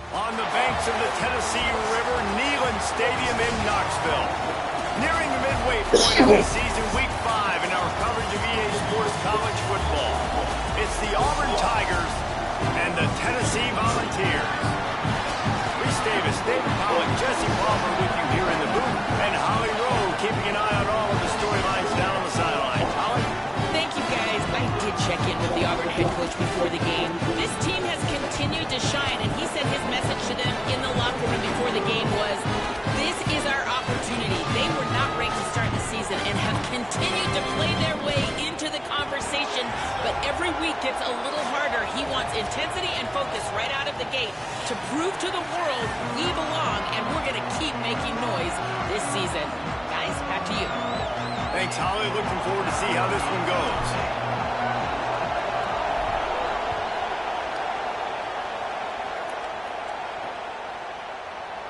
On the banks of the Tennessee River, Neyland Stadium in Knoxville. Nearing the midway point of the season, week 5 in our coverage of EA Sports College football. It's the Auburn Tigers and the Tennessee Volunteers. Reese Davis, David Pollock, Jesse Palmer with you here in the booth, and Holly Rowe keeping an eye on all of the storylines down on the sideline. Holly? Thank you, guys. I did check in with the Auburn head coach before the game. This team has continued to shine, and he said his message to them in the locker room before the game was, this is our opportunity. They were not ranked to start the season and have continued to play their way into the conversation, but every week gets a little harder. He wants intensity and focus right out of the gate to prove to the world we belong, and we're going to keep making noise this season. Guys, back to you. Thanks, Holly. Looking forward to see how this one goes.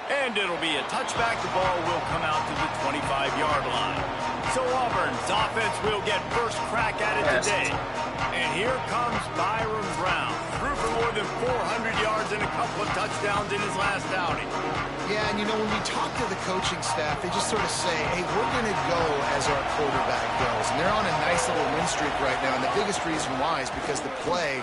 And it'll be a touchback. The ball will come out to the 25-yard line. So Auburn's offense will get first crack at it today. And here comes Byron Brown. Threw for more than 400 yards and a couple of touchdowns in his last outing. Yeah, and you know, when we talk to the coaching staff, they just sort of say, hey, we're going to go as our quarterback goes. And they're on a nice little win streak right now. And the biggest reason why is because the play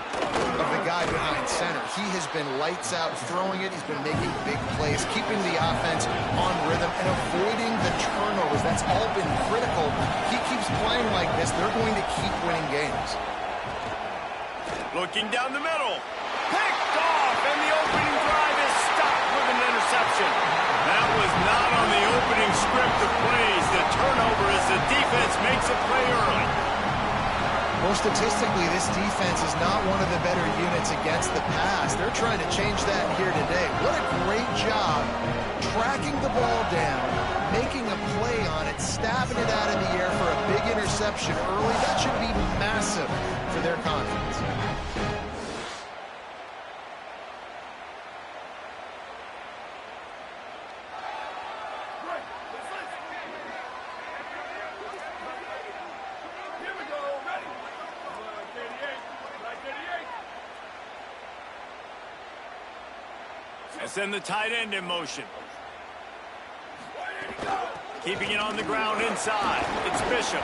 of the guy behind center. He has been lights out throwing it. He's been making big plays, keeping the offense on rhythm and avoiding the turnovers. That's all been critical. He keeps playing like this, they're going to keep winning games. Looking down the middle. Picked off, and the opening drive is stopped with an interception. That was not on the opening script of plays. The turnover as the defense makes a play early. Well, statistically, this defense is not one of the better units against the pass. They're trying to change that here today. What a great job tracking the ball down, making a play on it, stabbing it out of the air for a big interception early. That should be massive for their confidence. Send the tight end in motion. Keeping it on the ground inside. It's Bishop.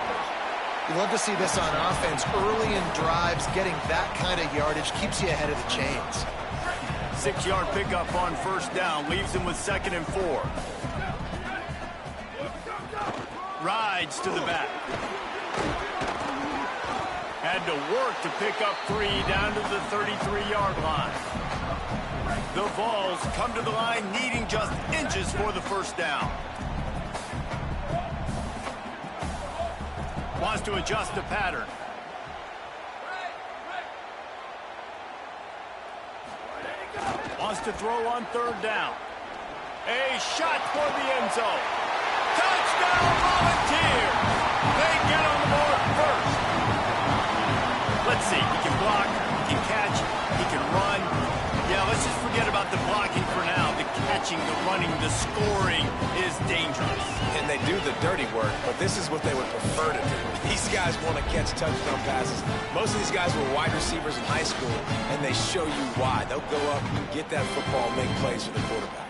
You love to see this on offense. Early in drives, getting that kind of yardage keeps you ahead of the chains. 6-yard pickup on first down. Leaves him with 2nd and 4. Rides to the back. Had to work to pick up 3 down to the 33-yard line. The Vols come to the line needing just inches for the first down. Wants to adjust the pattern. Wants to throw on 3rd down. A shot for the end zone. Touchdown, Volunteers! They get on the board first. Let's see. He can block, he can catch, he can run. Yeah, let's just forget about the blocking for now. The catching, the running, the scoring is dangerous. And they do the dirty work, but this is what they would prefer to do. These guys want to catch touchdown passes. Most of these guys were wide receivers in high school, and they show you why. They'll go up, get that football, make plays for the quarterback.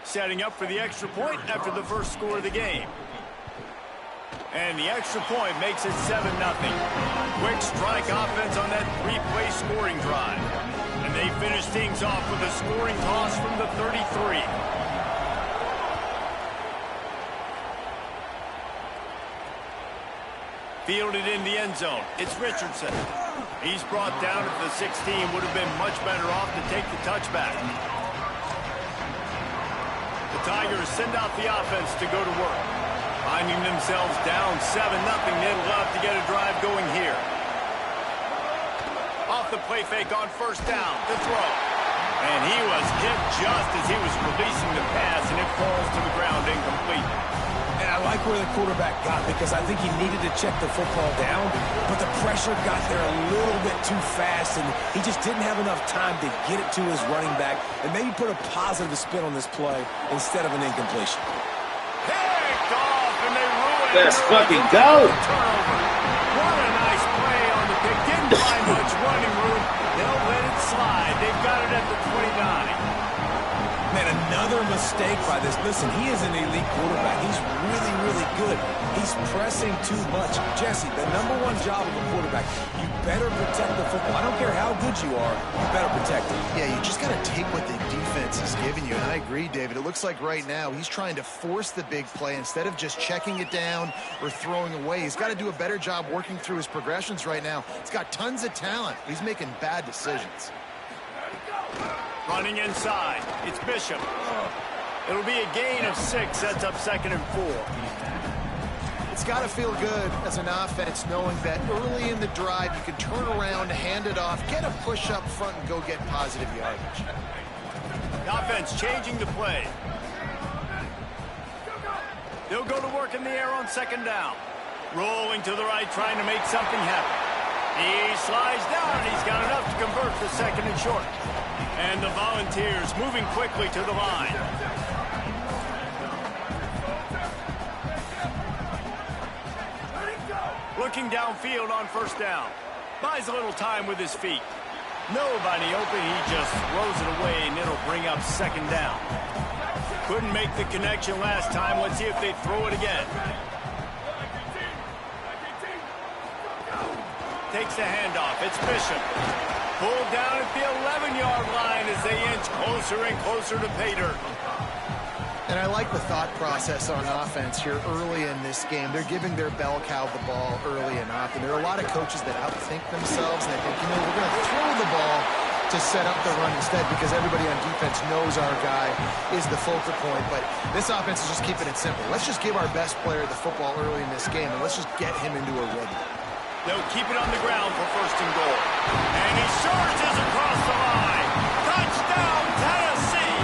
Setting up for the extra point after the first score of the game. And the extra point makes it 7-0. Quick strike offense on that 3-play scoring drive. And they finish things off with a scoring toss from the 33. Fielded in the end zone. It's Richardson. He's brought down at the 16. Would have been much better off to take the touchback. The Tigers send out the offense to go to work. Finding themselves down 7-0, they'd love to get a drive going here. Off the play fake on first down, the throw. And he was hit just as he was releasing the pass, and it falls to the ground incomplete. And I like where the quarterback got, because I think he needed to check the football down, but the pressure got there a little bit too fast, and he just didn't have enough time to get it to his running back and maybe put a positive spin on this play instead of an incompletion. Picked off, and they ruin it. Let's fucking go. Turnover. What a nice play mistake by this. Listen, he is an elite quarterback. He's really, really good. He's pressing too much. Jesse, the #1 job of a quarterback, you better protect the football. I don't care how good you are, you better protect it. Yeah, you just got to take what the defense is giving you, and I agree, David. It looks like right now he's trying to force the big play instead of just checking it down or throwing away. He's got to do a better job working through his progressions right now. He's got tons of talent, but he's making bad decisions. Running inside, it's Bishop. It'll be a gain of 6, sets up 2nd and 4. It's got to feel good as an offense knowing that early in the drive you can turn around, hand it off, get a push up front, and go get positive yardage. The offense changing the play. They'll go to work in the air on 2nd down. Rolling to the right, trying to make something happen. He slides down, and he's got enough to convert for 2nd and short. And the Volunteers moving quickly to the line. Looking downfield on 1st down. Buys a little time with his feet. Nobody open, he just throws it away, and it'll bring up 2nd down. Couldn't make the connection last time. Let's see if they throw it again. Takes the handoff. It's Bishop. Pulled down at the 11-yard line as they inch closer and closer to pay dirt. And I like the thought process on offense here early in this game. They're giving their bell cow the ball early and often. There are a lot of coaches that outthink themselves, and they think, we're going to throw the ball to set up the run instead because everybody on defense knows our guy is the focal point. But this offense is just keeping it simple. Let's just give our best player the football early in this game, and let's just get him into a rhythm. They'll keep it on the ground for 1st and goal. And he charges across the line. Touchdown, Tennessee!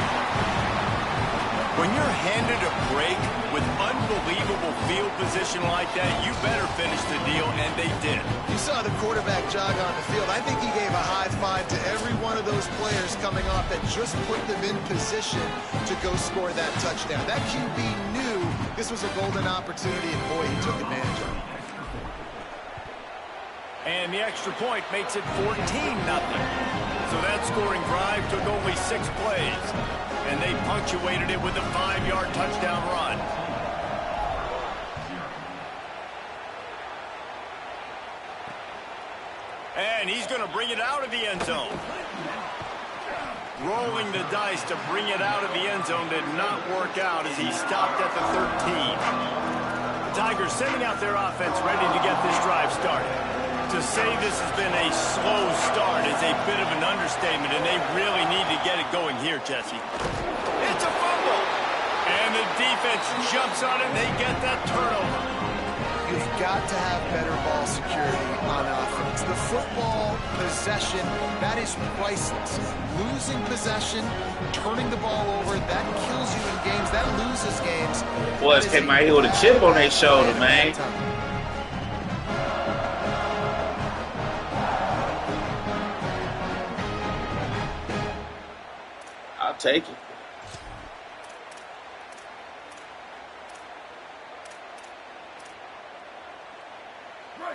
When you're handed a break with unbelievable field position like that, you better finish the deal, and they did. You saw the quarterback jog on the field. I think he gave a high five to every one of those players coming off that just put them in position to go score that touchdown. That QB knew this was a golden opportunity, and boy, he took advantage of it. And the extra point makes it 14-0. So that scoring drive took only 6 plays. And they punctuated it with a 5-yard touchdown run. And he's going to bring it out of the end zone. Rolling the dice to bring it out of the end zone did not work out as he stopped at the 13. The Tigers sending out their offense ready to get this drive started. To say this has been a slow start is a bit of an understatement, and they really need to get it going here, Jesse. It's a fumble! And the defense jumps on it, and they get that turnover. You've got to have better ball security on offense. The football possession, that is priceless. Losing possession, turning the ball over, that kills you in games. That loses games. Boys came out here with a chip on their shoulder, man. I'll take it.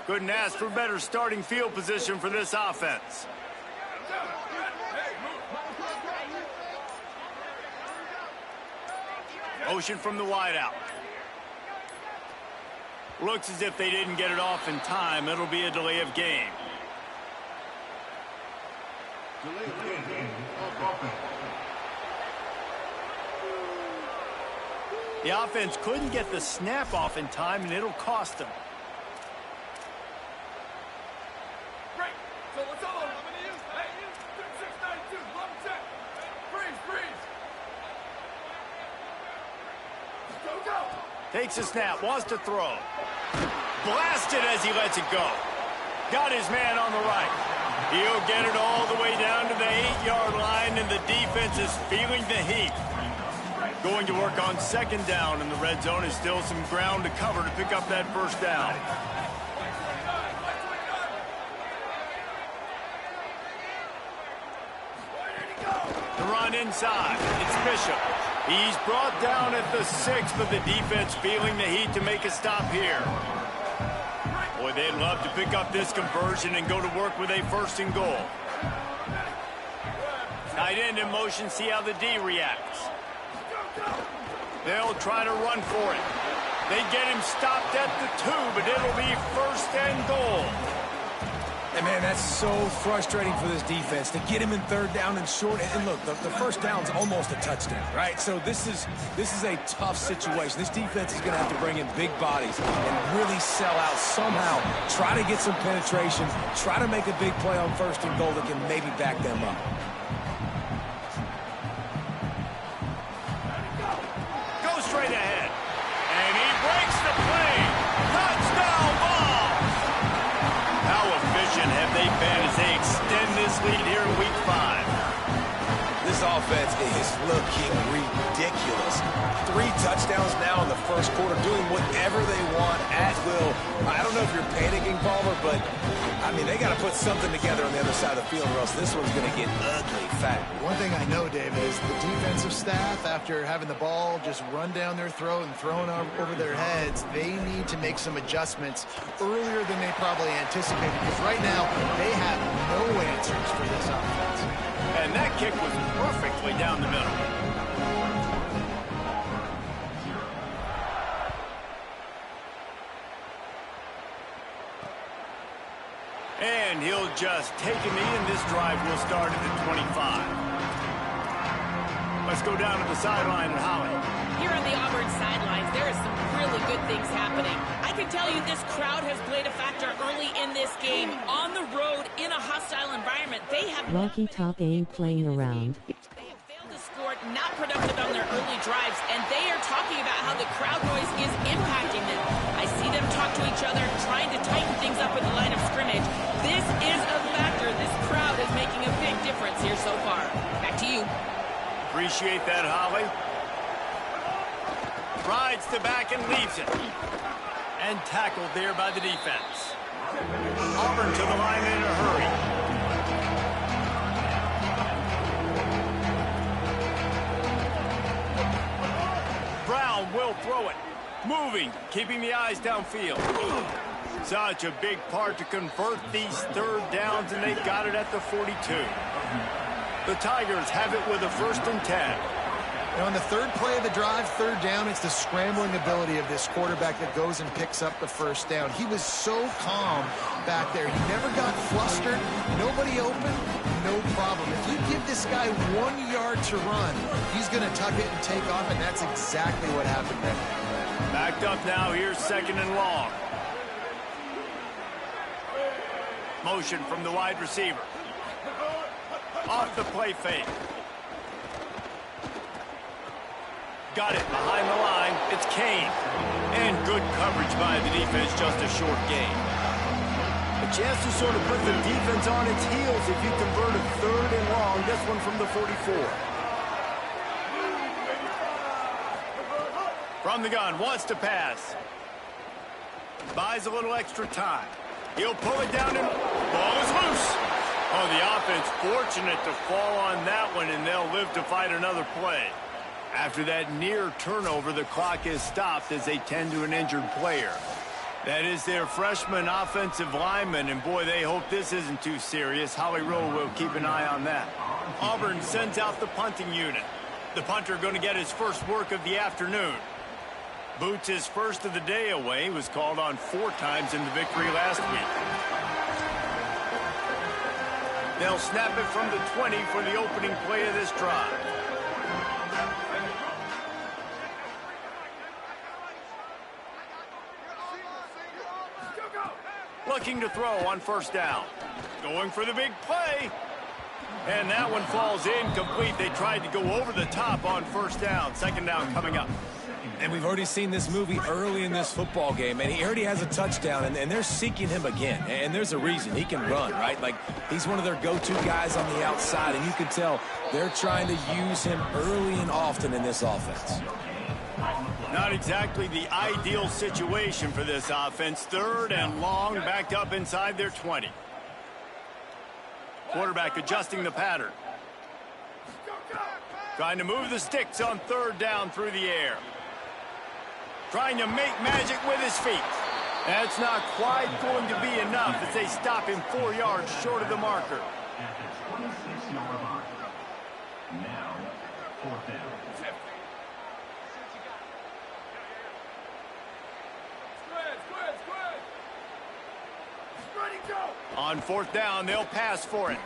Couldn't ask for better starting field position for this offense. Motion from the wideout. Looks as if they didn't get it off in time. It'll be a delay of game. The offense couldn't get the snap off in time, and it'll cost them. Takes a snap, wants to throw. Blasted as he lets it go. Got his man on the right. He'll get it all the way down to the 8-yard line, and the defense is feeling the heat. Going to work on 2nd down, and the red zone is still some ground to cover to pick up that 1st down. The run inside. It's Bishop. He's brought down at the 6, but the defense feeling the heat to make a stop here. Boy, they'd love to pick up this conversion and go to work with a 1st and goal. Tight end in motion, see how the D reacts. They'll try to run for it. They get him stopped at the 2, but it'll be 1st and goal. And, man, that's so frustrating for this defense to get him in 3rd down and short. And look, the 1st down's almost a touchdown, right? So this is a tough situation. This defense is going to have to bring in big bodies and really sell out somehow. Try to get some penetration. Try to make a big play on 1st and goal that can maybe back them up. Go straight ahead. And he breaks the play. Touchdown ball. How efficient have they been as they extend this lead here in Week 5? This offense is looking ridiculous. 3 touchdowns now in the 1st quarter, doing whatever they want at will. I don't know if you're panicking, Palmer, but, I mean, they got to put something together on the other side of the field or else this one's going to get ugly fast. One thing I know, David, is the defensive staff, after having the ball just run down their throat and thrown over their heads, they need to make some adjustments earlier than they probably anticipated, because right now they have no answers for this offense. And that kick was perfectly down the middle. And he'll just take a knee, and this drive will start at the 25. Let's go down to the sideline and Holly. Here on the Auburn sidelines, there is some really good things happening. I can tell you this crowd has played a factor early in this game. On the road, in a hostile environment, they have... Rocky Top ain't playing around. They have failed to score, not productive on their early drives, and they are talking about how the crowd noise is impacting them. I see them talk to each other, trying to tighten things up with the line of scrimmage. This is a factor. This crowd is making a big difference here so far. Back to you. Appreciate that, Holly. Rides the back and leaves it. And tackled there by the defense. Auburn to the line in a hurry. Brown will throw it. Moving, keeping the eyes downfield. Such a big part to convert these 3rd downs, and they got it at the 42. The Tigers have it with a 1st and 10. Now, on the 3rd play of the drive, 3rd down, it's the scrambling ability of this quarterback that goes and picks up the 1st down. He was so calm back there. He never got flustered. Nobody open, no problem. If you give this guy 1 yard to run, he's going to tuck it and take off, and that's exactly what happened there. Backed up now. Here's 2nd and long. Motion from the wide receiver. Off the play fake. Got it behind the line. It's Kane. And good coverage by the defense, just a short gain. A chance to sort of put the defense on its heels if you convert a 3rd and long. This one from the 44. From the gun, wants to pass. Buys a little extra time. He'll pull it down and ball is loose. Oh, the offense fortunate to fall on that one, and they'll live to fight another play. After that near turnover, the clock is stopped as they tend to an injured player. That is their freshman offensive lineman, and boy, they hope this isn't too serious. Holly Rowe will keep an eye on that. Auburn sends out the punting unit. The punter going to get his first work of the afternoon. Boots his first of the day away. Was called on 4 times in the victory last week. They'll snap it from the 20 for the opening play of this drive. Looking to throw on 1st down. Going for the big play. And that one falls incomplete. They tried to go over the top on 1st down. 2nd down coming up. And we've already seen this movie early in this football game, and he already has a touchdown, and they're seeking him again. And there's a reason. He can run, right? Like, he's one of their go-to guys on the outside, and you can tell they're trying to use him early and often in this offense. Not exactly the ideal situation for this offense. 3rd and long, backed up inside their 20. Quarterback adjusting the pattern. Trying to move the sticks on 3rd down through the air. Trying to make magic with his feet. That's not quite going to be enough as they stop him 4 yards short of the marker. On fourth down, they'll pass for it.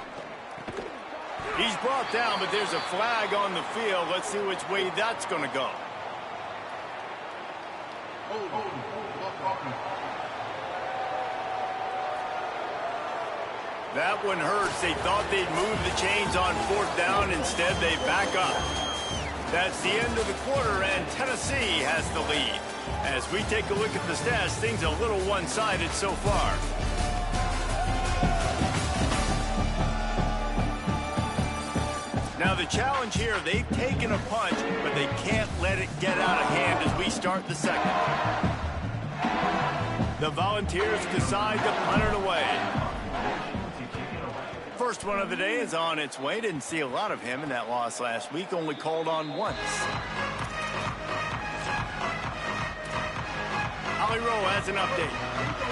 He's brought down, but there's a flag on the field. Let's see which way that's going to go. That one hurts. They thought they'd move the chains on fourth down. Instead, they back up. That's the end of the quarter, and Tennessee has the lead. As we take a look at the stats, things a little one-sided so far. Now the challenge here, they've taken a punch, but they can't let it get out of hand as we start the second. The Volunteers decide to punt it away. First one of the day is on its way. Didn't see a lot of him in that loss last week, only called on once. Holly Rowe has an update.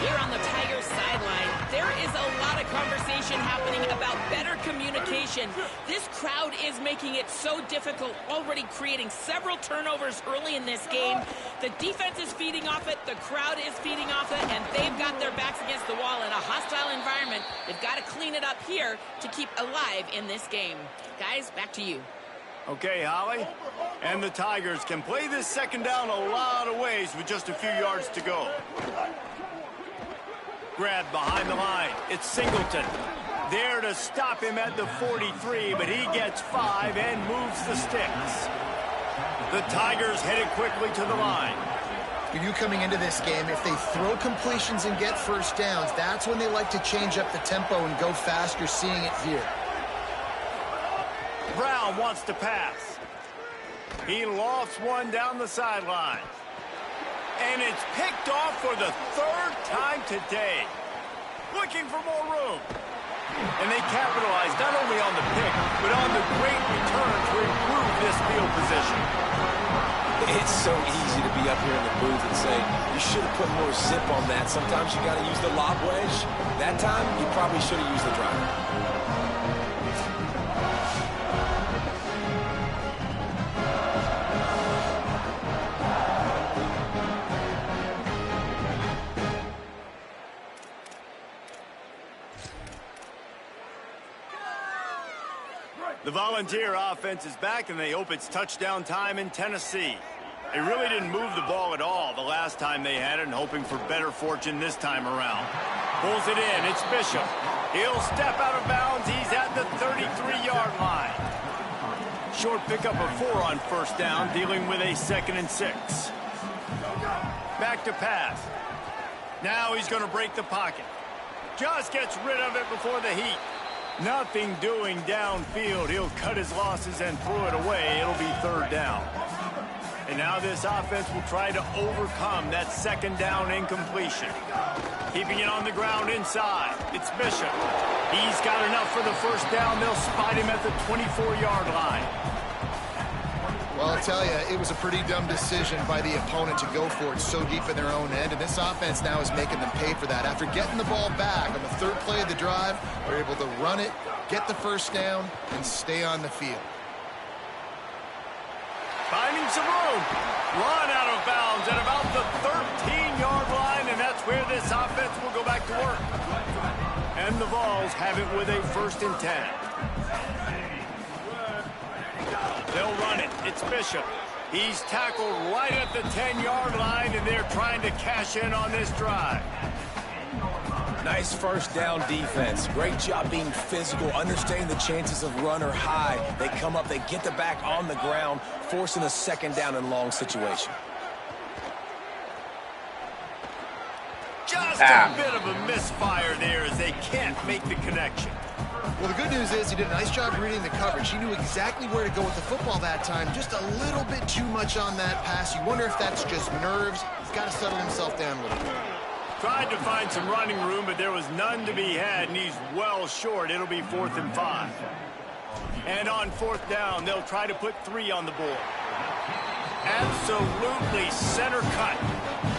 Here on the Tigers sideline, there is a lot of conversation happening about better communication. This crowd is making it so difficult, already creating several turnovers early in this game. The defense is feeding off it, the crowd is feeding off it, and they've got their backs against the wall in a hostile environment. They've got to clean it up here to keep alive in this game. Guys, back to you. Okay, Holly. And the Tigers can play this second down a lot of ways with just a few yards to go. Grab behind the line. It's Singleton. There to stop him at the 43, but he gets 5 and moves the sticks. The Tigers headed quickly to the line. You coming into this game, if they throw completions and get first downs, that's when they like to change up the tempo and go fast. You're seeing it here. Brown wants to pass. He lofts one down the sideline. And it's picked off for the third time today. Looking for more room. And they capitalize not only on the pick, but on the great return to improve this field position. It's so easy to be up here in the booth and say, you should have put more zip on that. Sometimes you got to use the lob wedge. That time, you probably should have used the driver. The Volunteer offense is back, and they hope it's touchdown time in Tennessee. They really didn't move the ball at all the last time they had it, and hoping for better fortune this time around. Pulls it in. It's Bishop. He'll step out of bounds. He's at the 33-yard line. Short pickup of 4 on first down, dealing with a 2nd and 6. Back to pass. Now he's going to break the pocket. Just gets rid of it before the heat. Nothing doing downfield. He'll cut his losses and throw it away. It'll be 3rd down. And now this offense will try to overcome that 2nd down incompletion. Keeping it on the ground inside. It's Bishop. He's got enough for the 1st down. They'll spot him at the 24-yard line. Well, I'll tell you, it was a pretty dumb decision by the opponent to go for it so deep in their own end, and this offense now is making them pay for that. After getting the ball back on the 3rd play of the drive, they're able to run it, get the 1st down, and stay on the field. Finding some room. Run out of bounds at about the 13-yard line, and that's where this offense will go back to work. And the Vols have it with a 1st and 10. They'll run it. It's Bishop. He's tackled right at the 10-yard line, and they're trying to cash in on this drive. Nice 1st down defense. Great job being physical, understanding the chances of run are high. They come up, they get the back on the ground, forcing a 2nd down and long situation. Just a bit of a misfire there as they can't make the connection. Well, the good news is he did a nice job reading the coverage. He knew exactly where to go with the football that time. Just a little bit too much on that pass. You wonder if that's just nerves. He's got to settle himself down a little bit. Tried to find some running room, but there was none to be had, and he's well short. It'll be 4th and 5. And on 4th down, they'll try to put 3 on the board. Absolutely center cut.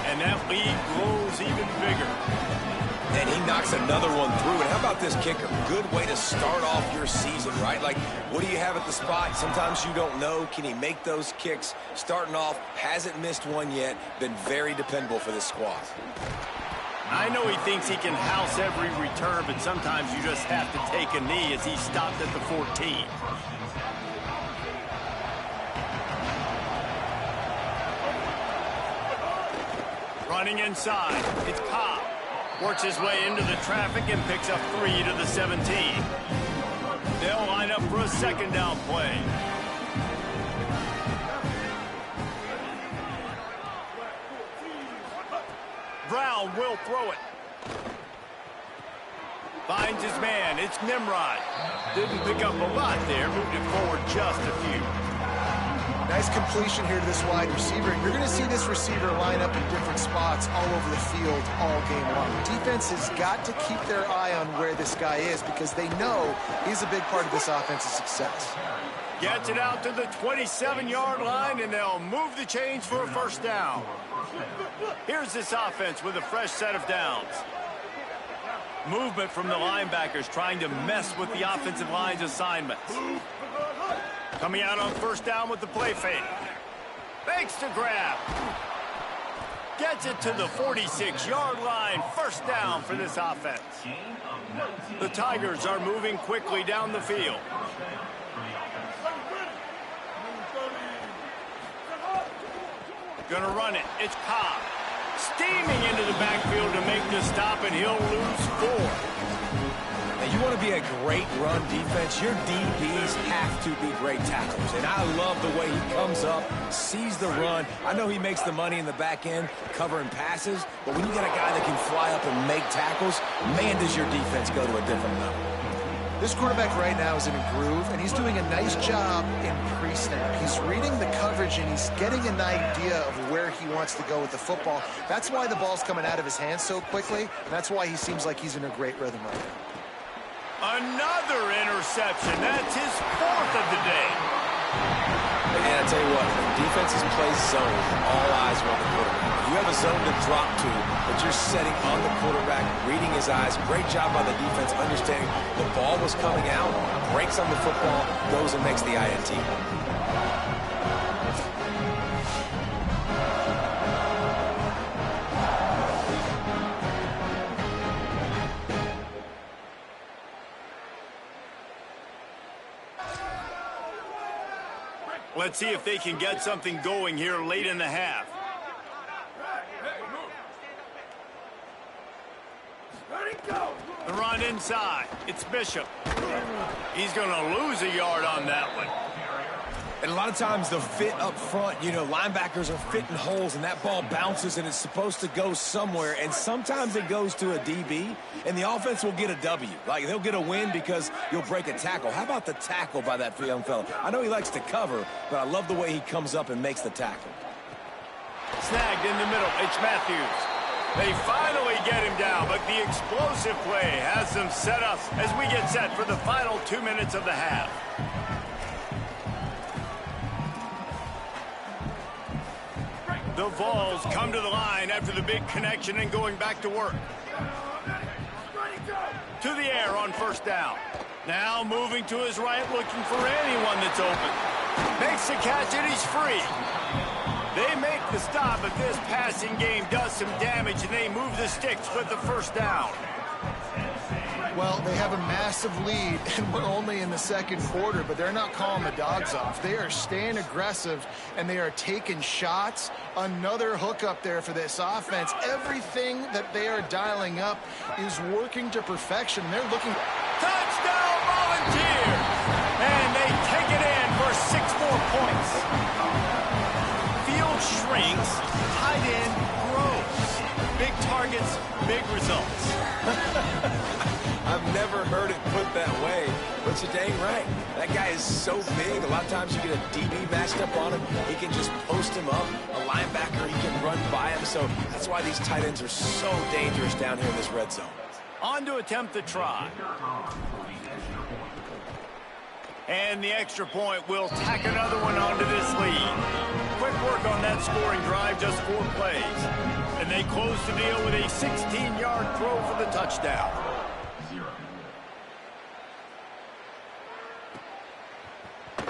And that lead grows even bigger. And he knocks another one through. And how about this kicker? Good way to start off your season, right? Like, what do you have at the spot? Sometimes you don't know. Can he make those kicks? Starting off, hasn't missed one yet. Been very dependable for this squad. I know he thinks he can house every return, but sometimes you just have to take a knee as he stopped at the 14. Running inside, it's Cobb. Works his way into the traffic and picks up 3 to the 17. They'll line up for a second down play. Brown will throw it. Finds his man. It's Nimrod. Didn't pick up a lot there. Moved it forward just a few. Nice completion here to this wide receiver. And you're going to see this receiver line up in different spots all over the field all game long. Defense has got to keep their eye on where this guy is because they know he's a big part of this offense's success. Gets it out to the 27-yard line, and they'll move the chains for a first down. Here's this offense with a fresh set of downs. Movement from the linebackers trying to mess with the offensive line's assignments. Coming out on first down with the play fake. Fakes to grab. Gets it to the 46-yard line. First down for this offense. The Tigers are moving quickly down the field. Gonna run it. It's Cobb. Steaming into the backfield to make the stop, and he'll lose 4. And you want to be a great run defense, your DBs have to be great tacklers. And I love the way he comes up, sees the run. I know he makes the money in the back end covering passes, but when you got a guy that can fly up and make tackles, man, does your defense go to a different level. This quarterback right now is in a groove, and he's doing a nice job in pre-snap. He's reading the coverage, and he's getting an idea of where he wants to go with the football. That's why the ball's coming out of his hands so quickly, and that's why he seems like he's in a great rhythm right now. Another interception. That's his 4th of the day. And I tell you what, when defenses play zone, all eyes are on the quarterback. You have a zone to drop to, but you're setting on the quarterback, reading his eyes. Great job by the defense, understanding the ball was coming out, breaks on the football, goes and makes the INT. Let's see if they can get something going here late in the half. The run inside. It's Bishop. He's going to lose a yard on that one. And a lot of times the fit up front, you know, linebackers are fitting holes and that ball bounces and it's supposed to go somewhere. And sometimes it goes to a DB and the offense will get a W. Like they'll get a win because you'll break a tackle. How about the tackle by that young fella? I know he likes to cover, but I love the way he comes up and makes the tackle. Snagged in the middle. It's Matthews. They finally get him down, but the explosive play has them set up as we get set for the final 2 minutes of the half. The Vols come to the line after the big connection and going back to work. To the air on first down. Now moving to his right, looking for anyone that's open. Makes the catch and he's free. They make the stop, but this passing game does some damage, and they move the sticks with the first down. Well, they have a massive lead, and we're only in the second quarter, but they're not calling the dogs off. They are staying aggressive, and they are taking shots. Another hook up there for this offense. Everything that they are dialing up is working to perfection. They're looking... Touchdown, Volunteers! And they take it in for 6 more points. Field shrinks, tight end grows. Big targets, big results. I've never heard it put that way, but you're dang right. That guy is so big. A lot of times you get a DB matched up on him. He can just post him up. A linebacker, he can run by him. So that's why these tight ends are so dangerous down here in this red zone. On to attempt the try. And the extra point will tack another one onto this lead. Quick work on that scoring drive, just 4 plays. And they close the deal with a 16-yard throw for the touchdown.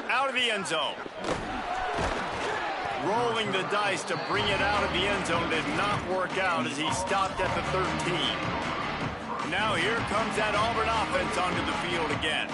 Out of the end zone. Rolling the dice to bring it out of the end zone did not work out as he stopped at the 13. Now here comes that Auburn offense onto the field again.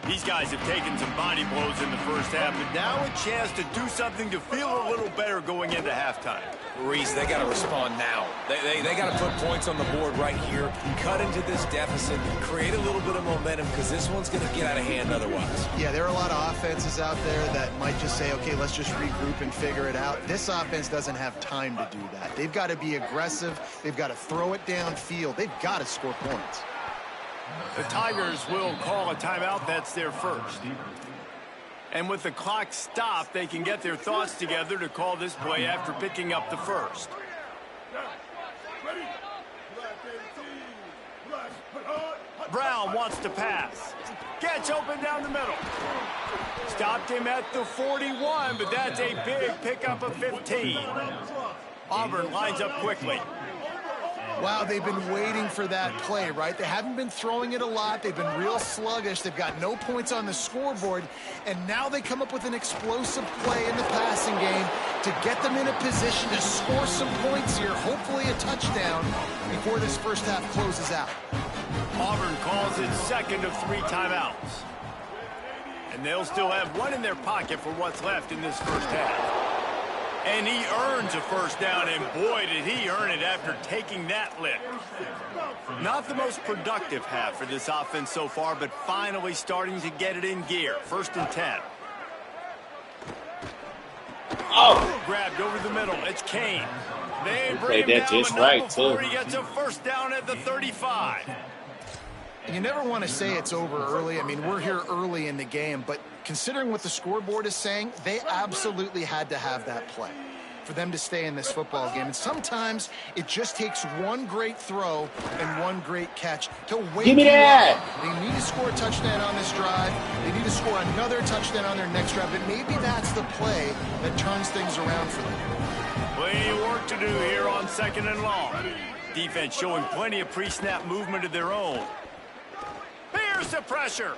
These guys have taken some body blows in the first half, but now a chance to do something to feel a little better going into halftime. Reese, they got to respond now. They got to put points on the board right here, cut into this deficit, create a little bit of momentum, because this one's going to get out of hand otherwise. Yeah, there are a lot of offenses out there that might just say, okay, let's just regroup and figure it out. This offense doesn't have time to do that. They've got to be aggressive. They've got to throw it downfield. They've got to score points. The Tigers will call a timeout. That's their first. And with the clock stopped, they can get their thoughts together to call this play after picking up the first. Brown wants to pass. Gets open down the middle. Stopped him at the 41, but that's a big pickup of 15. Auburn lines up quickly. Wow, they've been waiting for that play, right? They haven't been throwing it a lot. They've been real sluggish. They've got no points on the scoreboard. And now they come up with an explosive play in the passing game to get them in a position to score some points here, hopefully a touchdown, before this first half closes out. Auburn calls its second of 3 timeouts. And they'll still have one in their pocket for what's left in this first half. And he earns a first down, and boy, did he earn it after taking that lick. Not the most productive half for this offense so far, but finally starting to get it in gear. 1st and 10. Oh! Grabbed over the middle. It's Kane. They Played bring him that down, just but right, not before too. he gets a first down at the 35. You never want to say it's over early. I mean, we're here early in the game, but considering what the scoreboard is saying, they absolutely had to have that play for them to stay in this football game. And sometimes it just takes one great throw and one great catch to wake Give me you that. up. They need to score a touchdown on this drive. They need to score another touchdown on their next drive, but maybe that's the play that turns things around for them. Plenty of work to do here on 2nd and long. Defense showing plenty of pre-snap movement of their own. Here's the pressure.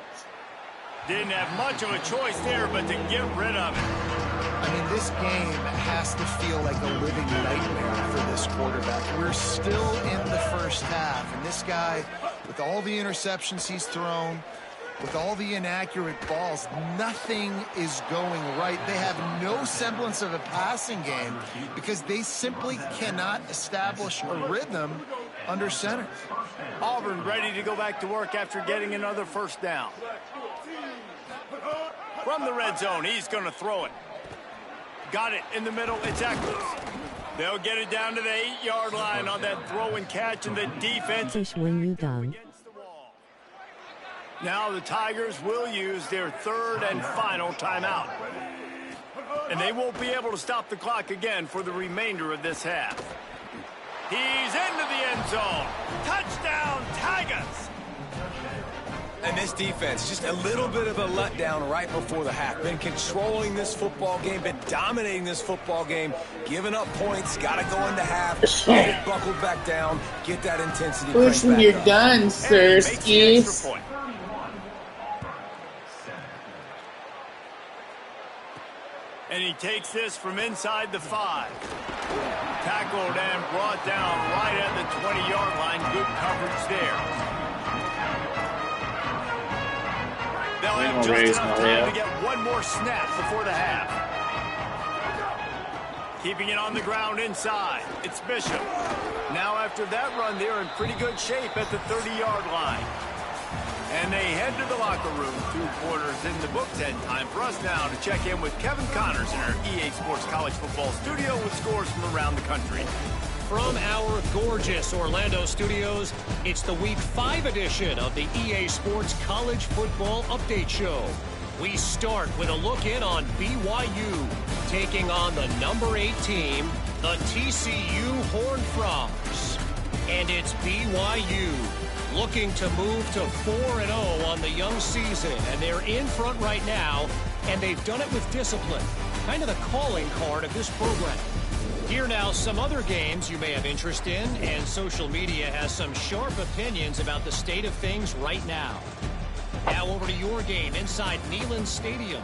Didn't have much of a choice there, but to get rid of it. I mean, this game has to feel like a living nightmare for this quarterback. We're still in the first half, and this guy, with all the interceptions he's thrown, with all the inaccurate balls, nothing is going right. They have no semblance of a passing game because they simply cannot establish a rhythm under center. Auburn ready to go back to work after getting another first down. From the red zone, he's going to throw it. Got it in the middle. It's Eccles. They'll get it down to the 8-yard line on that throw and catch, and the defense Fish when you done. against the wall. Now the Tigers will use their 3rd and final timeout. And they won't be able to stop the clock again for the remainder of this half. He's into the end zone. Touchdown, Tigers! And this defense, just a little bit of a letdown right before the half. Been controlling this football game, been dominating this football game, giving up points, got to go into half, get it buckled back down, get that intensity. Push when you're done, sir. And he makes the extra Skis. point. And he takes this from inside the 5. Tackled and brought down right at the 20-yard line. Good coverage there. They'll have just enough time to get one more snap before the half. Keeping it on the ground inside. It's Bishop. Now after that run, they're in pretty good shape at the 30-yard line. And they head to the locker room. 2 quarters in the books, and time for us now to check in with Kevin Connors in our EA Sports College Football studio with scores from around the country. From our gorgeous Orlando studios, it's the Week 5 edition of the EA Sports College Football Update Show. We start with a look in on BYU, taking on the number 8 team, the TCU Horned Frogs. And it's BYU looking to move to 4-0 on the young season, and they're in front right now, and they've done it with discipline, kind of the calling card of this program. Here now, some other games you may have interest in, and social media has some sharp opinions about the state of things right now. Now over to your game inside Neyland Stadium.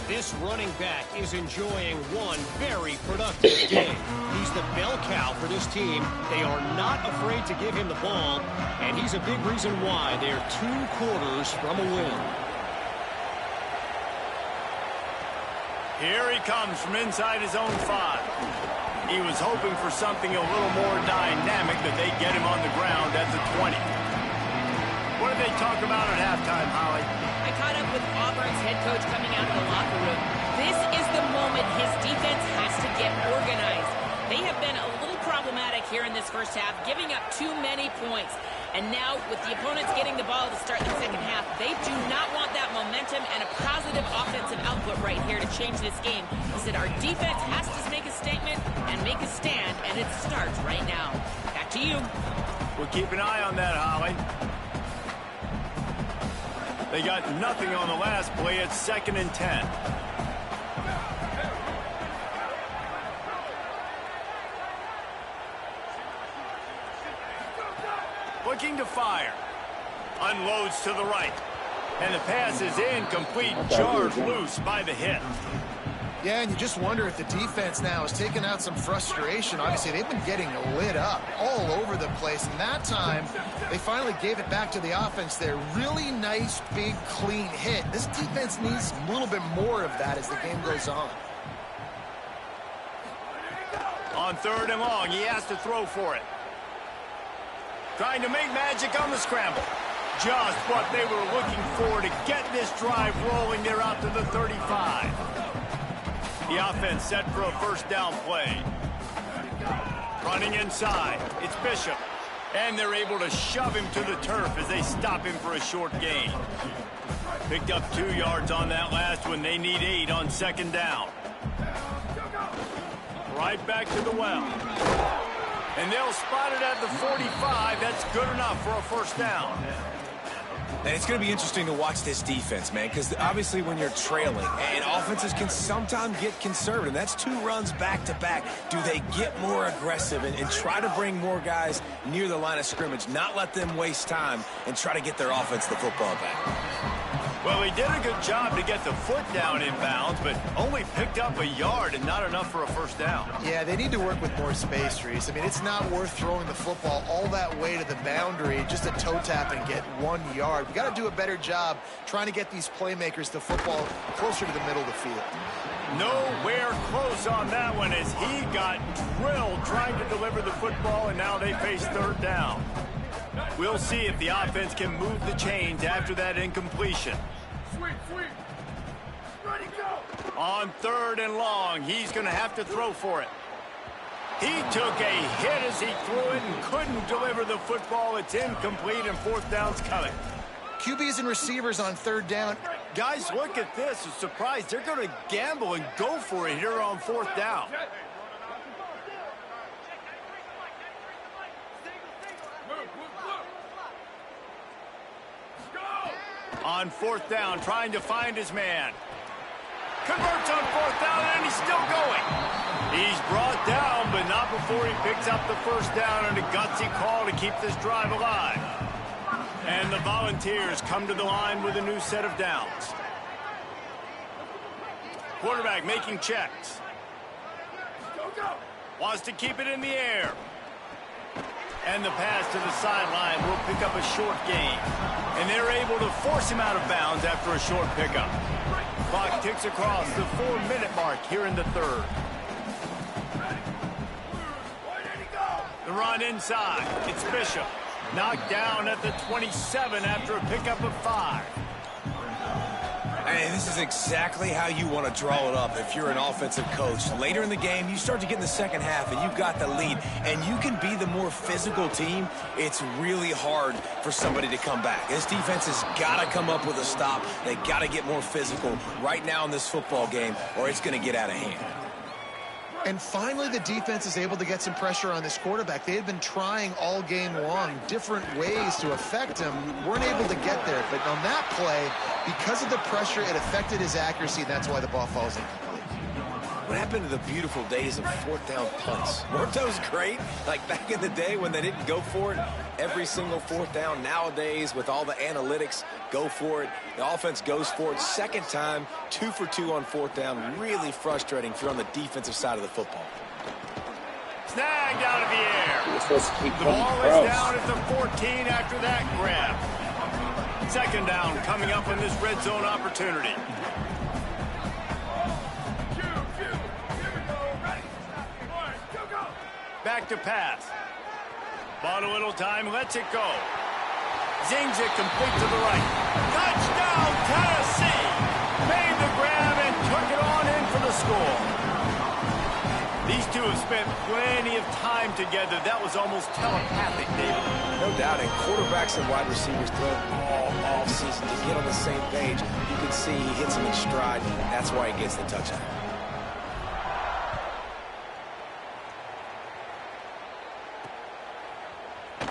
This running back is enjoying one very productive day. He's the bell cow for this team. They are not afraid to give him the ball, and he's a big reason why they're 2 quarters from a win. Here he comes from inside his own 5. He was hoping for something a little more dynamic, but they get him on the ground at the 20. What did they talk about at halftime, Holly? I caught up with Auburn's head coach coming out of the locker room. This is the moment his defense has to get organized. They have been a little problematic here in this first half, giving up too many points. And now, with the opponents getting the ball to start the second half, they do not want that momentum and a positive offensive output right here to change this game. He said our defense has to make a statement and make a stand, and it starts right now. Back to you. We'll keep an eye on that, Holly. They got nothing on the last play. It's 2nd and 10. Looking to fire. Unloads to the right. And the pass is incomplete. Jarred loose by the hit. Yeah, and you just wonder if the defense now is taking out some frustration. Obviously, they've been getting lit up all over the place. And that time, they finally gave it back to the offense there. Really nice, big, clean hit. This defense needs a little bit more of that as the game goes on. On 3rd and long, he has to throw for it. Trying to make magic on the scramble. Just what they were looking for to get this drive rolling. They're out to the 35. The offense set for a first down play. Running inside. It's Bishop. And they're able to shove him to the turf as they stop him for a short gain. Picked up 2 yards on that last one. They need 8 on 2nd down. Right back to the well. And they'll spot it at the 45. That's good enough for a first down. And it's going to be interesting to watch this defense, man, because obviously when you're trailing, and offenses can sometimes get conservative. That's 2 runs back-to-back. Do they get more aggressive and try to bring more guys near the line of scrimmage, not let them waste time, and try to get their offense the football back? Well, he did a good job to get the foot down in bounds, but only picked up a yard and not enough for a first down. Yeah, they need to work with more space, Reese. I mean, it's not worth throwing the football all that way to the boundary, just a toe tap and get 1 yard. We got to do a better job trying to get these playmakers the football closer to the middle of the field. Nowhere close on that one as he got drilled trying to deliver the football, and now they face 3rd down. We'll see if the offense can move the chains after that incompletion. Ready, go. On 3rd and long, he's going to have to throw for it. He took a hit as he threw it and couldn't deliver the football. It's incomplete, and 4th down's coming. QBs and receivers on 3rd down. Guys, look at this. I'm surprised. They're going to gamble and go for it here on 4th down. On 4th down, trying to find his man. Converts on 4th down, and he's still going. He's brought down, but not before he picks up the first down, and a gutsy call to keep this drive alive. And the Volunteers come to the line with a new set of downs. Quarterback making checks. Wants to keep it in the air. And the pass to the sideline will pick up a short gain. And they're able to force him out of bounds after a short pickup. Clock ticks across the 4-minute mark here in the 3rd. The run inside. It's Bishop. Knocked down at the 27 after a pickup of 5. And this is exactly how you want to draw it up if you're an offensive coach. Later in the game, you start to get in the second half, and you've got the lead, and you can be the more physical team. It's really hard for somebody to come back. This defense has got to come up with a stop. They got to get more physical right now in this football game, or it's going to get out of hand. And finally, the defense is able to get some pressure on this quarterback. They had been trying all game long different ways to affect him. Weren't able to get there. But on that play, because of the pressure, it affected his accuracy, and that's why the ball falls incomplete. What happened to the beautiful days of fourth down punts? Weren't those great? Like back in the day when they didn't go for it every single fourth down. Nowadays, with all the analytics, go for it. The offense goes for it. Second time, 2 for 2 on fourth down. Really frustrating if you're on the defensive side of the football. Snagged out of the air. You're supposed to keep The going ball across. is down at the 14 after that grab. Second down coming up in this red zone opportunity. Back to pass. Bought a little time, lets it go. Zings it complete to the right. Touchdown, Tennessee! Made the grab and took it on in for the score. These two have spent plenty of time together. That was almost telepathic, David. No doubt, and quarterbacks and wide receivers throw all offseason to get on the same page. You can see he hits them in stride. That's why he gets the touchdown.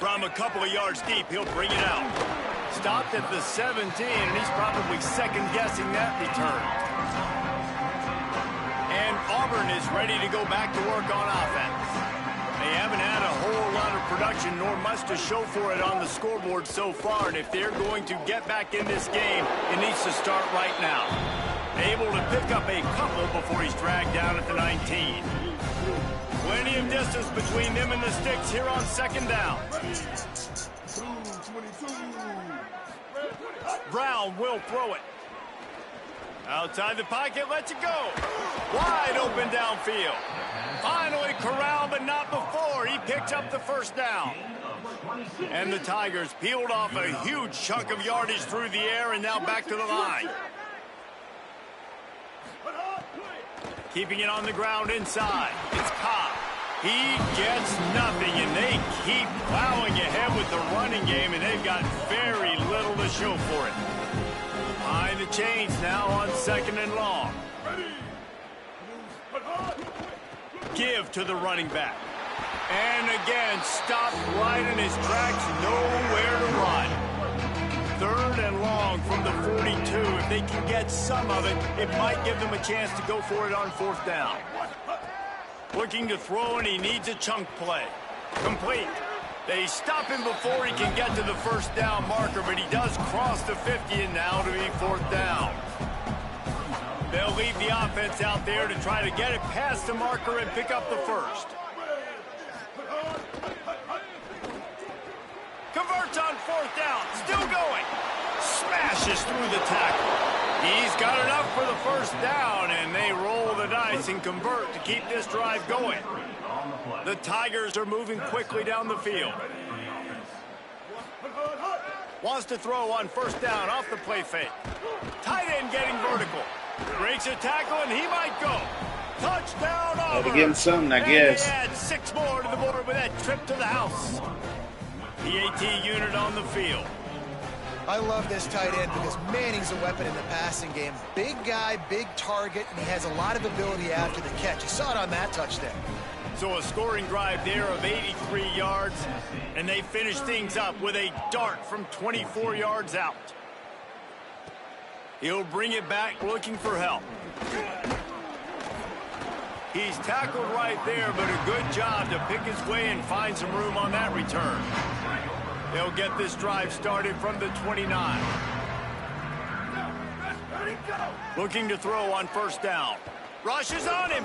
From a couple of yards deep, he'll bring it out. Stopped at the 17, and he's probably second-guessing that return. And Auburn is ready to go back to work on offense. They haven't had a whole lot of production, nor much to show for it on the scoreboard so far. And if they're going to get back in this game, it needs to start right now. Able to pick up a couple before he's dragged down at the 19. Plenty of distance between them and the sticks here on second down. Brown will throw it. Outside the pocket, lets it go. Wide open downfield. Finally corralled, but not before. He picks up the first down. And the Tigers peeled off a huge chunk of yardage through the air and now back to the line. Keeping it on the ground inside. It's Cobb. He gets nothing, and they keep plowing ahead with the running game, and they've got very little to show for it. Behind the chains now on second and long. Give to the running back. And again, stopped right in his tracks, nowhere to run. Third and long from the 42. If they can get some of it, it might give them a chance to go for it on fourth down. Looking to throw, and he needs a chunk play. Complete. They stop him before he can get to the first down marker, but he does cross the 50 and now to be fourth down. They'll leave the offense out there to try to get it past the marker and pick up the first. Converts on fourth down. Still going. Smashes through the tackle. He's got enough for the first down, and they roll the dice and convert to keep this drive going. The Tigers are moving quickly down the field. Wants to throw on first down off the play fake. Tight end getting vertical. Breaks a tackle, and he might go. Touchdown, Auburn. Gotta give him something, I guess. They add 6 more to the board with that trip to the house. PAT unit on the field. I love this tight end because Manning's a weapon in the passing game. Big guy, big target, and he has a lot of ability after the catch. You saw it on that touchdown. So a scoring drive there of 83 yards, and they finish things up with a dart from 24 yards out. He'll bring it back looking for help. He's tackled right there, but a good job to pick his way and find some room on that return. They'll get this drive started from the 29. Looking to throw on first down. Rushes on him.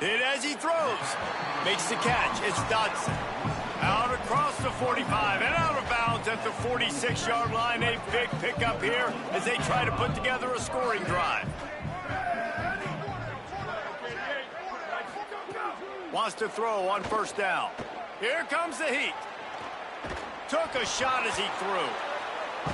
Hit as he throws. Makes the catch. It's Dodson. Out across the 45 and out of bounds at the 46-yard line. A big pickup here as they try to put together a scoring drive. Wants to throw on first down. Here comes the heat. Took a shot as he threw.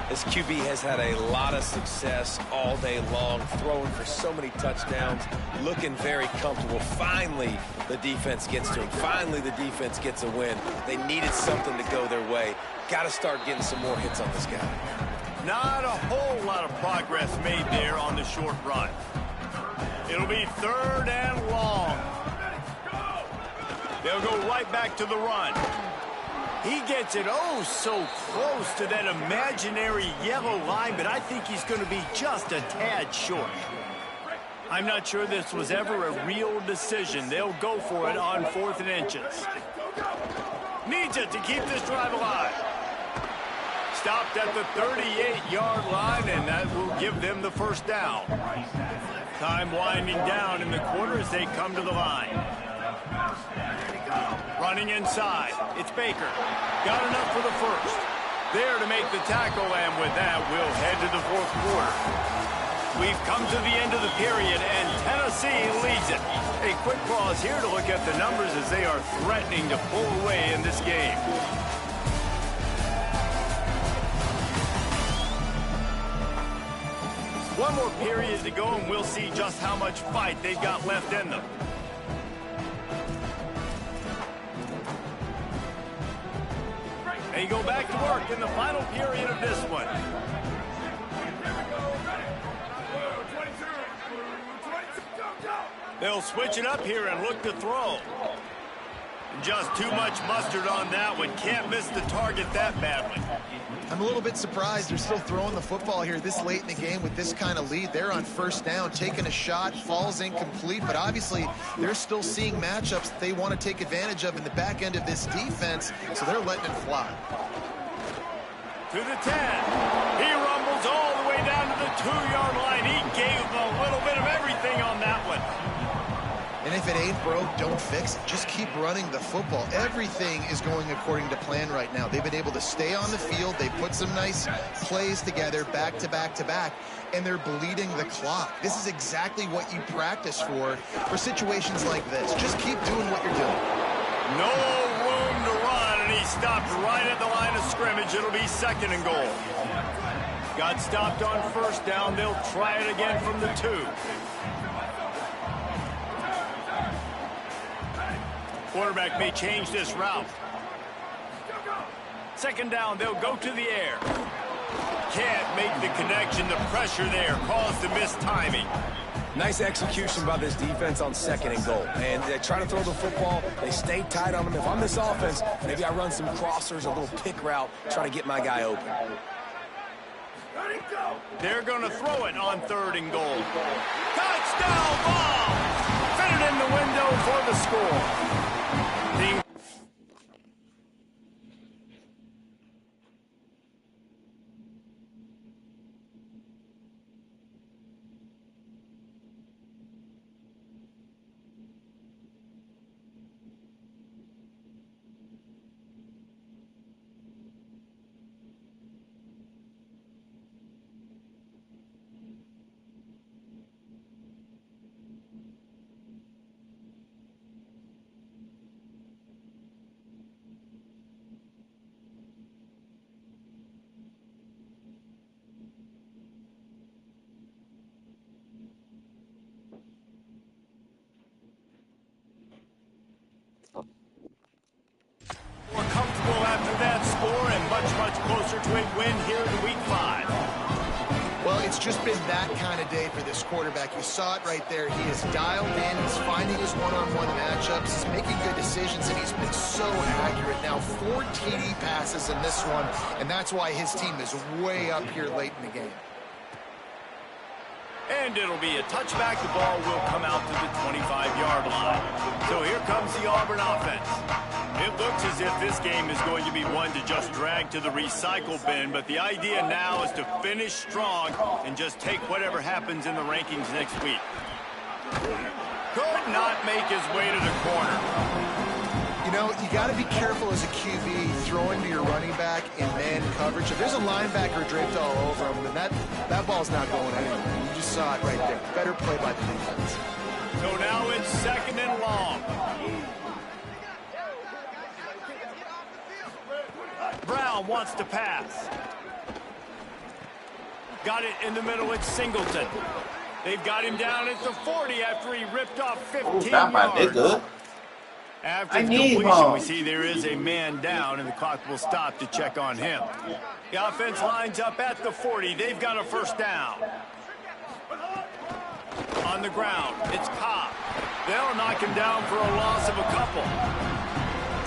This QB has had a lot of success all day long, throwing for so many touchdowns, looking very comfortable. Finally, the defense gets to him. Finally, the defense gets a win. They needed something to go their way. Got to start getting some more hits on this guy. Not a whole lot of progress made there on the short run. It'll be third and long. They'll go right back to the run. He gets it oh so close to that imaginary yellow line, but I think he's going to be just a tad short. I'm not sure this was ever a real decision. They'll go for it on 4th and inches. Needs it to keep this drive alive. Stopped at the 38-yard line, and that will give them the first down. Time winding down in the quarter as they come to the line. Running inside. It's Baker. Got enough for the first. There to make the tackle, and with that, we'll head to the 4th quarter. We've come to the end of the period, and Tennessee leads it. A quick pause here to look at the numbers as they are threatening to pull away in this game. One more period to go, and we'll see just how much fight they've got left in them. They go back to work in the final period of this one. They'll switch it up here and look to throw. Just too much mustard on that one. Can't miss the target that badly. I'm a little bit surprised they're still throwing the football here this late in the game with this kind of lead. They're on first down, taking a shot, falls incomplete, but obviously they're still seeing matchups that they want to take advantage of in the back end of this defense, so they're letting it fly. To the 10. He rumbles all the way down to the 2-yard line. He gave a little bit of everything on that one. And if it ain't broke, don't fix it. Just keep running the football. Everything is going according to plan right now. They've been able to stay on the field. They put some nice plays together back to back to back, and they're bleeding the clock. This is exactly what you practice for situations like this. Just keep doing what you're doing. No room to run, and he stopped right at the line of scrimmage. It'll be 2nd and goal. Got stopped on first down. They'll try it again from the 2. Quarterback may change this route. 2nd down, they'll go to the air. Can't make the connection. The pressure there caused the missed timing. Nice execution by this defense on 2nd and goal. And they try to throw the football. They stay tight on them. If I'm this offense, maybe I run some crossers, a little pick route, try to get my guy open. They're going to throw it on 3rd and goal. Touchdown ball! Fitted in the window for the score. More comfortable after that score and much closer to a win here in week 5. Well, it's just been that kind of day for this quarterback. You saw it right there. He is dialed in. He's finding his one-on-one matchups. He's making good decisions, and he's been so accurate. Now, 4 TD passes in this one, and that's why his team is way up here late in the game. And it'll be a touchback. The ball will come out to the 25-yard line. So here comes the Auburn offense. It looks as if this game is going to be one to just drag to the recycle bin, but the idea now is to finish strong and just take whatever happens in the rankings next week. Could not make his way to the corner. You know, you got to be careful as a QB throwing to your running back in man coverage. If there's a linebacker draped all over him, then that ball's not going anywhere. You just saw it right there. Better play by the defense. So now it's 2nd and long. Brown wants to pass. Got it in the middle. It's Singleton. They've got him down at the 40 after he ripped off 15 yards. Good. After the completion, we see there is a man down, and the clock will stop to check on him. The offense lines up at the 40. They've got a first down. On the ground, it's Cobb. They'll knock him down for a loss of a couple.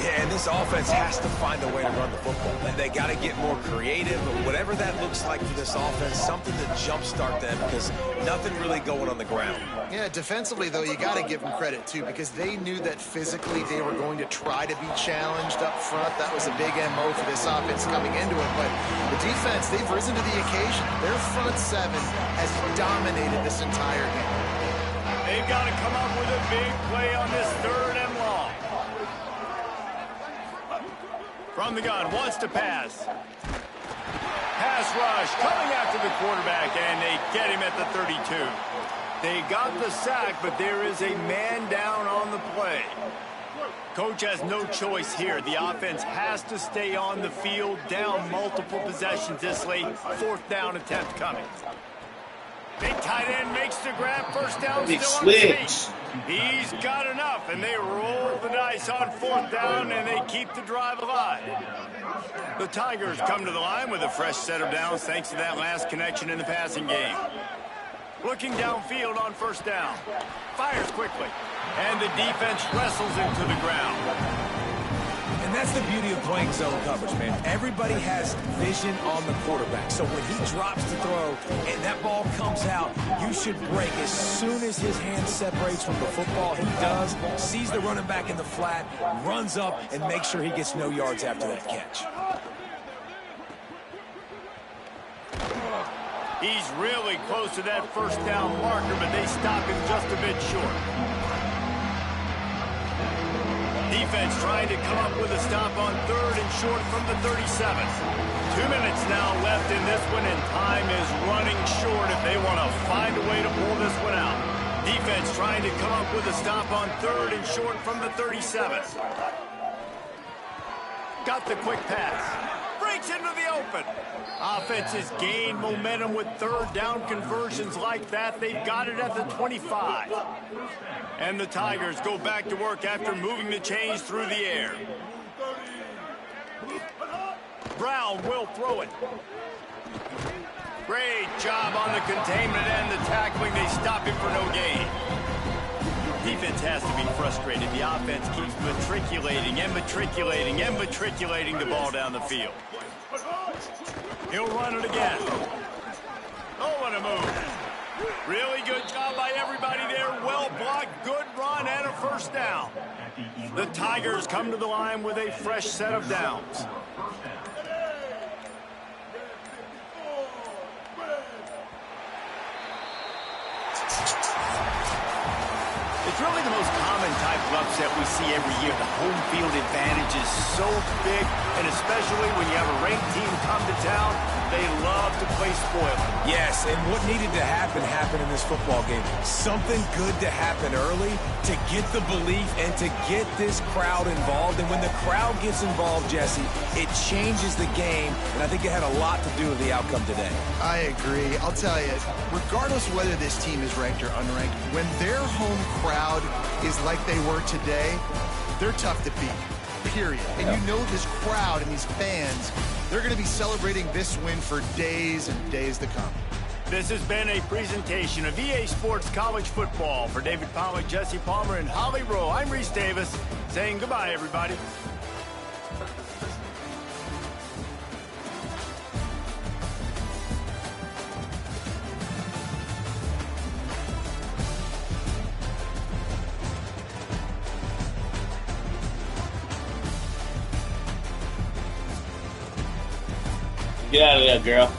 Yeah, and this offense has to find a way to run the football. They got to get more creative, or whatever that looks like for this offense, something to jumpstart them, because nothing really going on the ground. Yeah, defensively, though, you got to give them credit, too, because they knew that physically they were going to try to be challenged up front. That was a big MO for this offense coming into it. But the defense, they've risen to the occasion. Their front seven has dominated this entire game. They've got to come up with a big play on this 3rd and long. From the gun, wants to pass. Pass rush, coming after the quarterback, and they get him at the 32. They got the sack, but there is a man down on the play. Coach has no choice here. The offense has to stay on the field, down multiple possessions this late. 4th down attempt coming. Big tight end makes the grab. 1st down, still on his feet. He's got enough, and they roll the dice on 4th down, and they keep the drive alive. The Tigers come to the line with a fresh set of downs thanks to that last connection in the passing game. Looking downfield on 1st down. Fires quickly, and the defense wrestles him to the ground. And that's the beauty of playing zone coverage, man. Everybody has vision on the quarterback. So when he drops to throw and that ball comes out, you should break as soon as his hand separates from the football. He does, sees the running back in the flat, runs up, and makes sure he gets no yards after that catch. He's really close to that 1st down marker, but they stop him just a bit short. Defense trying to come up with a stop on 3rd and short from the 37. 2 minutes now left in this one, and time is running short if they want to find a way to pull this one out. Defense trying to come up with a stop on 3rd and short from the 37. Got the quick pass. Breaks into the open. Offense has gained momentum with 3rd down conversions like that. They've got it at the 25. And the Tigers go back to work after moving the chains through the air. Brown will throw it. Great job on the containment and the tackling. They stop him for no gain. Defense has to be frustrated. The offense keeps matriculating and matriculating and matriculating the ball down the field. He'll run it again. Oh, what a move. Really good job by everybody there. Well blocked, good run, and a 1st down. The Tigers come to the line with a fresh set of downs. It's really the most common type of upset we see every year. The home field advantage is so big, and especially when you have a ranked team come to town, they love to play spoiler. Yes, and what needed to happen happened in this football game. Something good to happen early to get the belief and to get this crowd involved. And when the crowd gets involved, Jesse, it changes the game, and I think it had a lot to do with the outcome today. I agree. I'll tell you, regardless of whether this team is ranked or unranked, when their home crowd is like they were today, they're tough to beat, period. And you know this crowd and these fans, they're going to be celebrating this win for days and days to come. This has been a presentation of EA Sports College Football. For David Pollack, Jesse Palmer, and Holly Rowe, I'm Reese Davis, saying goodbye, everybody. Get out of there, girl.